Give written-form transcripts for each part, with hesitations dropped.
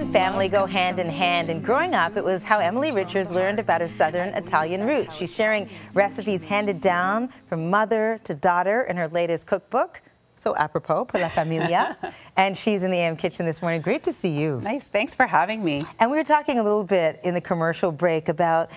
and family go hand in hand, and growing up, it was how Emily Richards learned about her Southern Italian roots. She's sharing recipes handed down from mother to daughter in her latest cookbook, so apropos, Per la Familia. And she's in the AM kitchen this morning. Great to see you. Nice, thanks for having me. And we were talking a little bit in the commercial break about,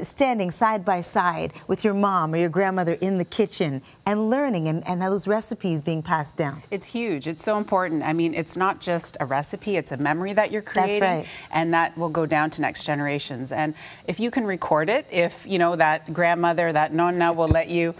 standing side by side with your mom or your grandmother in the kitchen and learning and those recipes being passed down. It's huge. It's so important. I mean, it's not just a recipe, it's a memory that you're creating. That's right. And that will go down to next generations. And if you can record it, if, that grandmother, that nonna will let you,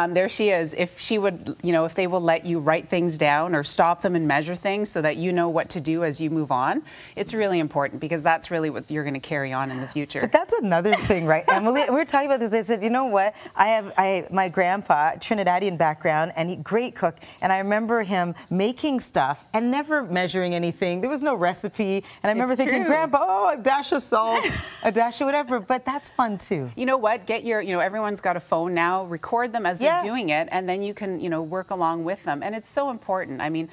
there she is, if she would, if they will let you write things down or stop them and measure things so that you know what to do as you move on, it's really important because that's really what you're going to carry on in the future. But that's another thing, right, Emily? We were talking about this. I said, you know what? My grandpa, Trinidadian background, and he great cook. And I remember him making stuff and never measuring anything. There was no recipe. And I remember thinking, Grandpa, a dash of salt, a dash of whatever. But that's fun too. You know what? Get your, everyone's got a phone now. Record them as they're doing it, and then you can, work along with them. And it's so important. I mean,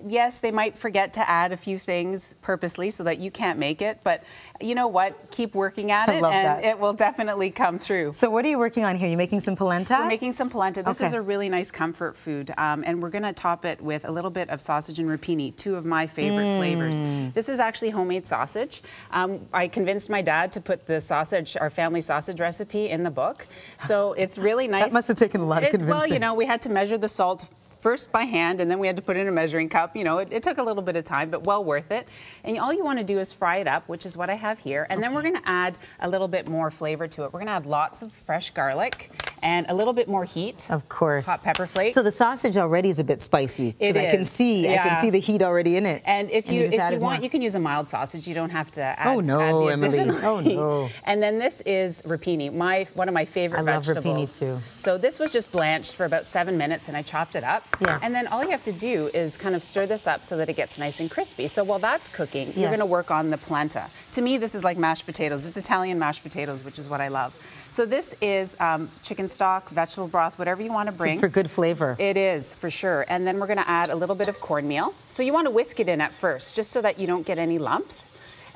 yes, they might forget to add a few things purposely so that you can't make it, but you know what? Keep working at it, and it will definitely come through. So what are you working on here? You making some polenta? We're making some polenta. This is a really nice comfort food, and we're going to top it with a little bit of sausage and rapini, two of my favorite flavors. This is actually homemade sausage. I convinced my dad to put the sausage, our family sausage recipe, in the book, so it's really nice. That must have taken a lot of convincing. Well, we had to measure the salt first by hand, and then we had to put it in a measuring cup. It took a little bit of time, but well worth it. And all you want to do is fry it up, which is what I have here. And then we're going to add a little bit more flavor to it. We're going to add lots of fresh garlic and a little bit more heat. Of course. Hot pepper flakes. So the sausage already is a bit spicy. It is. I can see the heat already in it. And if you want, you can use a mild sausage. You don't have to add. Oh no, add the Emily. Oh no. And then this is rapini, one of my favorite vegetables. I love rapini too. So this was just blanched for about 7 minutes, and I chopped it up. Yes. And then all you have to do is kind of stir this up so that it gets nice and crispy. So while that's cooking, you're going to work on the polenta. To me, this is like mashed potatoes. It's Italian mashed potatoes, which is what I love. So this is chicken stock, vegetable broth, whatever you want to bring. For good flavor. It is, for sure. And then we're going to add a little bit of cornmeal. So you want to whisk it in at first, just so that you don't get any lumps.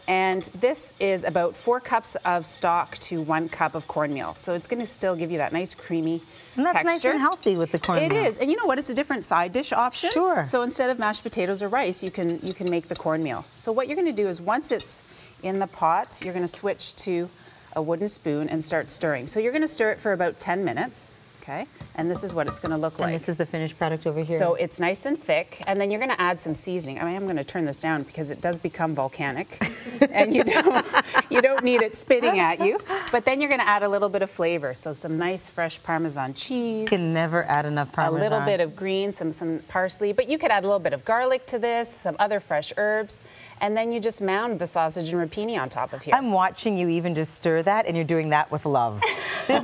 And this is about 4 cups of stock to 1 cup of cornmeal. So it's going to still give you that nice creamy and that's texture. Nice and healthy with the cornmeal. It is. And you know what? It's a different side dish option. Sure. So instead of mashed potatoes or rice, you can make the cornmeal. So what you're going to do is once it's in the pot, you're going to switch to a wooden spoon and start stirring. So you're going to stir it for about 10 minutes. Okay, and this is what it's going to look like. And this is the finished product over here. So it's nice and thick, and then you're going to add some seasoning. I mean, I'm going to turn this down because it does become volcanic, and you don't need it spitting at you. But then you're going to add a little bit of flavor. So some nice fresh Parmesan cheese. You can never add enough Parmesan. A little bit of green, some parsley, but you could add a little bit of garlic to this, some other fresh herbs. And then you just mound the sausage and rapini on top of here. I'm watching you even just stir that, and you're doing that with love. There's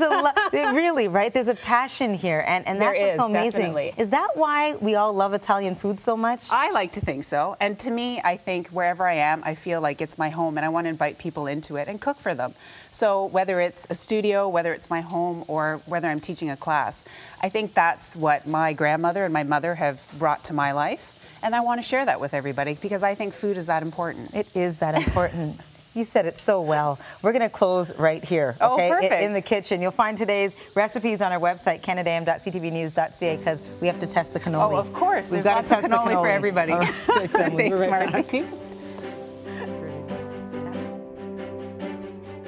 really, right? There's a passion here, and that's what's so amazing. Definitely. Is that why we all love Italian food so much? I like to think so. And to me, I think wherever I am, I feel like it's my home, and I want to invite people into it and cook for them. So whether it's a studio, whether it's my home, or whether I'm teaching a class, I think that's what my grandmother and my mother have brought to my life. And I want to share that with everybody because I think food is that important. It is that important. You said it so well. We're going to close right here, okay? Oh, perfect. In the kitchen. You'll find today's recipes on our website, canadaam.ctvnews.ca, because we have to test the cannoli. Oh, of course. We've got to test the cannoli for everybody. Right. Thanks, Marcy.